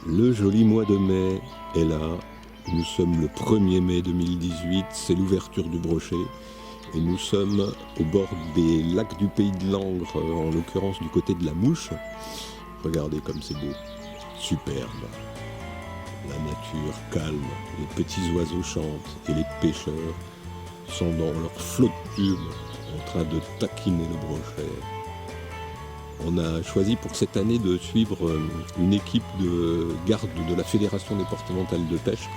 Le joli mois de mai est là. Nous sommes le 1er mai 2018, c'est l'ouverture du brochet. Et nous sommes au bord des lacs du Pays de Langres, en l'occurrence du côté de la Mouche. Regardez comme c'est beau, superbe. La nature calme, les petits oiseaux chantent et les pêcheurs sont dans leur flot de tube en train de taquiner le brochet. On a choisi pour cette année de suivre une équipe de garde de la Fédération départementale de pêche.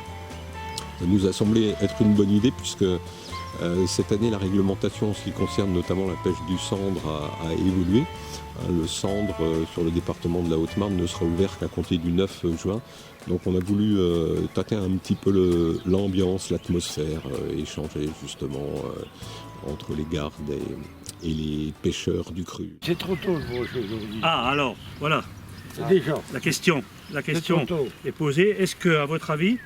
Ça nous a semblé être une bonne idée puisque cette année la réglementation en ce qui concerne notamment la pêche du sandre a évolué. Le sandre sur le département de la Haute-Marne ne sera ouvert qu'à compter du 9 juin. Donc on a voulu tâter un petit peu l'ambiance, l'atmosphère, échanger justement entre les gardes et les pêcheurs du cru. C'est trop tôt le brochet aujourd'hui. Ah alors, voilà, Déjà. la question trop tôt. est posée. Est-ce que, à votre avis,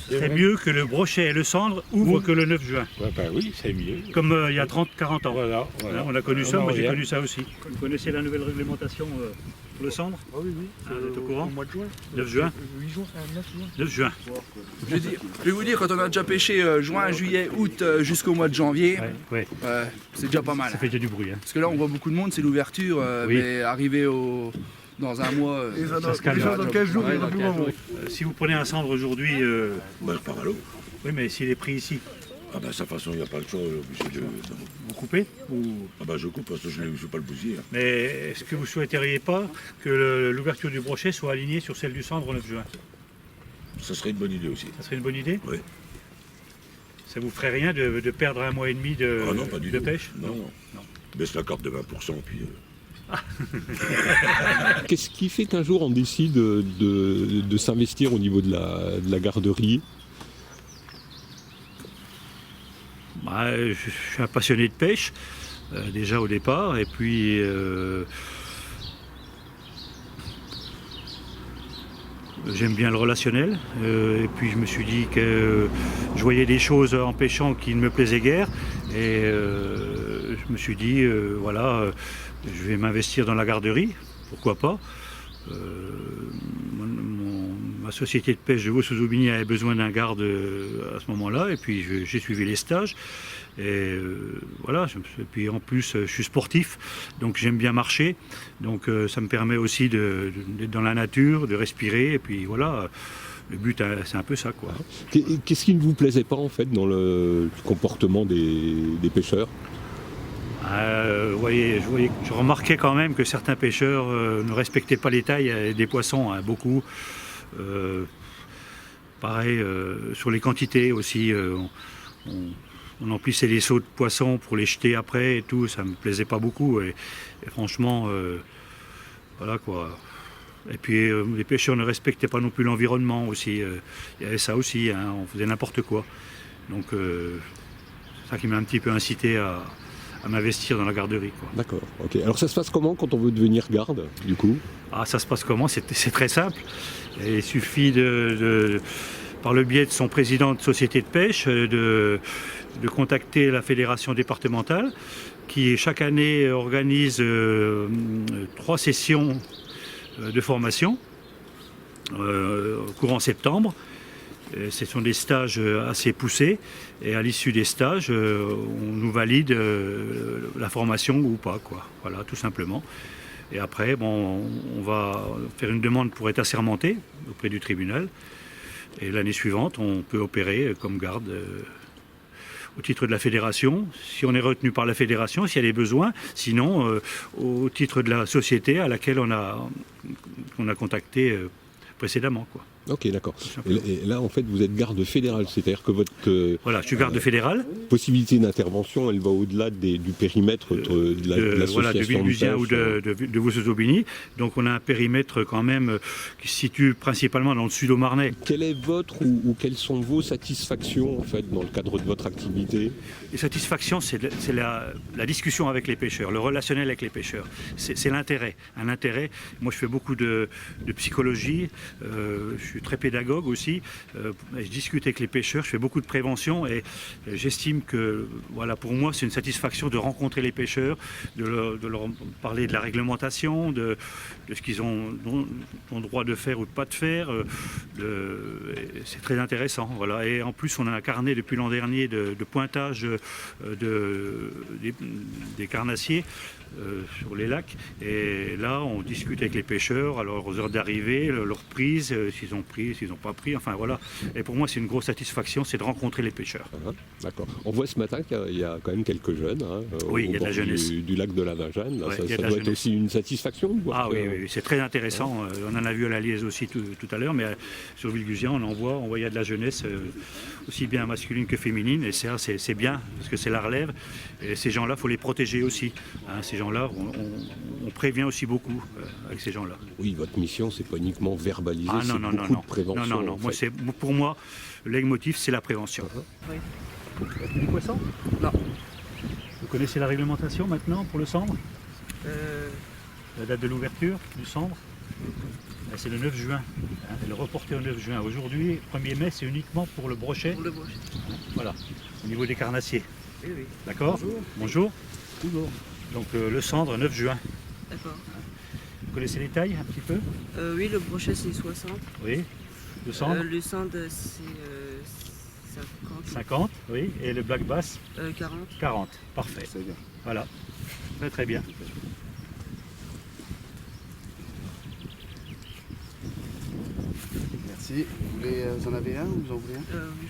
c'est mieux que le brochet et le cendre ouvrent que le 9 juin? Ouais, ben oui, c'est mieux. Comme il y a 30-40 ans. Voilà. Hein, on a connu ça, moi j'ai rien. connu ça aussi. Vous connaissez la nouvelle réglementation pour le cendre? Ah oui, Ah, vous êtes au courant? Au mois de juin. 9 juin 8 juin, 9 juin. 9 juin. Je vais vous dire, quand on a déjà pêché juin, juillet, août jusqu'au mois de janvier, Ouais. c'est déjà pas mal. Ça fait déjà du bruit. Hein. Parce que là, on voit beaucoup de monde, c'est l'ouverture, Oui. mais arrivé dans un mois, Et ça Ça se calme. déjà dans 15 jours, il y en a plus grand monde. Si vous prenez un cendre aujourd'hui, Par à l'eau. oui, mais s'il est pris ici, Ah bah, de toute façon, il n'y a pas le choix, obligé de... vous coupez ou... Ah bah, je coupe parce que je ne vais pas le bousiller. Mais est-ce que vous ne souhaiteriez pas que l'ouverture du brochet soit alignée sur celle du cendre au 9 juin? Ça serait une bonne idée aussi. Ça serait une bonne idée? Oui. Ça vous ferait rien de perdre un mois et demi Ah non, pas du de tout. pêche? Non. Baisse la carte de 20%, puis... Qu'est-ce qui fait qu'un jour on décide de s'investir au niveau de la garderie? Bah, je suis un passionné de pêche, déjà au départ, et puis j'aime bien le relationnel, et puis je me suis dit que je voyais des choses en pêchant qui ne me plaisaient guère, et je me suis dit, je vais m'investir dans la garderie, pourquoi pas. Ma société de pêche de Vaux-sous-Aubigny avait besoin d'un garde à ce moment-là, et puis j'ai suivi les stages. Et et puis en plus je suis sportif, donc j'aime bien marcher, donc ça me permet aussi d'être dans la nature, de respirer, et puis voilà, le but c'est un peu ça quoi. Qu'est-ce qui ne vous plaisait pas en fait dans le comportement des pêcheurs? Je remarquais quand même que certains pêcheurs ne respectaient pas les tailles des poissons, hein, beaucoup. Pareil sur les quantités aussi, on emplissait les seaux de poissons pour les jeter après et tout, ça me plaisait pas beaucoup et franchement voilà quoi. Et puis les pêcheurs ne respectaient pas non plus l'environnement aussi, il y avait ça aussi, hein, on faisait n'importe quoi. Donc c'est ça qui m'a un petit peu incité à m'investir dans la garderie, quoi. D'accord, ok. Alors ça se passe comment quand on veut devenir garde, du coup? Ah, ça se passe comment? C'est très simple. Il suffit par le biais de son président de société de pêche, de contacter la fédération départementale qui chaque année organise 3 sessions de formation courant septembre. Ce sont des stages assez poussés et à l'issue des stages, on nous valide la formation ou pas, quoi. Voilà, tout simplement. Et après, on va faire une demande pour être assermenté auprès du tribunal. Et l'année suivante, on peut opérer comme garde au titre de la fédération, si on est retenu par la fédération, s'il y a des besoins. Sinon, au titre de la société à laquelle on a contacté précédemment, quoi. Ok, d'accord. Et là, en fait, vous êtes garde fédérale, c'est-à-dire que votre voilà, je suis garde fédérale. Possibilité d'intervention, elle va au-delà du périmètre de l'association voilà, de Villemusien ou pêche. de Vaux-sous-Aubigny. Donc on a un périmètre quand même qui se situe principalement dans le sud-au-marnais. Quelle est votre ou quelles sont vos satisfactions en fait dans le cadre de votre activité? Les satisfactions, c'est la discussion avec les pêcheurs, le relationnel avec les pêcheurs. C'est l'intérêt, un intérêt. Moi, je fais beaucoup de psychologie. Je suis suis très pédagogue aussi. Je discute avec les pêcheurs, je fais beaucoup de prévention et j'estime que voilà, pour moi c'est une satisfaction de rencontrer les pêcheurs, de leur parler de la réglementation, de ce qu'ils ont droit de faire ou de pas de faire. C'est très intéressant. Voilà. Et en plus on a un carnet depuis l'an dernier de pointage des carnassiers sur les lacs. Et là, on discute avec les pêcheurs, alors aux heures d'arrivée, leur prise, s'ils ont pris, s'ils n'ont pas pris. Enfin voilà. Et pour moi, c'est une grosse satisfaction, c'est de rencontrer les pêcheurs. D'accord. On voit ce matin qu'il y a quand même quelques jeunes oui, il y a de bord la jeunesse. du lac de la Vingenne. Ouais, ça il y a de la doit être jeunesse. aussi une satisfaction de voir Ah oui, c'est très intéressant. On en a vu à la Liège aussi tout à l'heure, mais sur Villegusian, on voit il y a de la jeunesse, aussi bien masculine que féminine. Et ça, c'est bien, parce que c'est la relève. Et ces gens-là, il faut les protéger aussi. Ces gens-là, on prévient aussi beaucoup avec ces gens-là. Oui, votre mission, c'est pas uniquement verbaliser, c'est non, beaucoup non. de prévention. Non. en fait. Pour moi, le leitmotiv, c'est la prévention. Du poisson? Non. Vous connaissez la réglementation maintenant pour le cendre? La date de l'ouverture du cendre? C'est le 9 juin. Elle est reportée au 9 juin. Aujourd'hui, 1er mai, c'est uniquement pour le brochet. Pour le brochet. Voilà, au niveau des carnassiers. Oui, oui. D'accord? Bonjour. Bonjour. Donc le cendre, 9 juin. D'accord. Vous connaissez les tailles un petit peu? Oui, le brochet c'est 60. Oui. Le cendre? Le cendre c'est 50. 50, oui. Et le black bass? 40. 40. Parfait. C'est bien. Voilà. Très très bien. Merci. Vous en avez un ou vous en voulez un? Oui,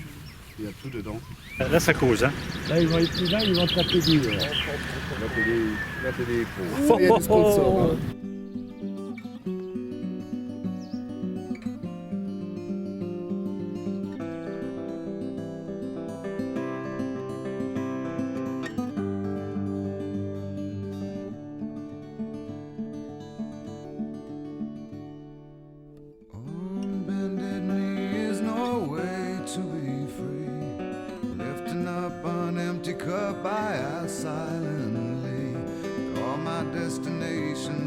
Il y a tout dedans. Là, ça cause, hein? Là, ils vont être là, ils vont taper du. On va t'aider pour. Il y a des sponsors. hein. On bended knee is no way to be free. Lifting up an empty cup, I ask silently. All my destinations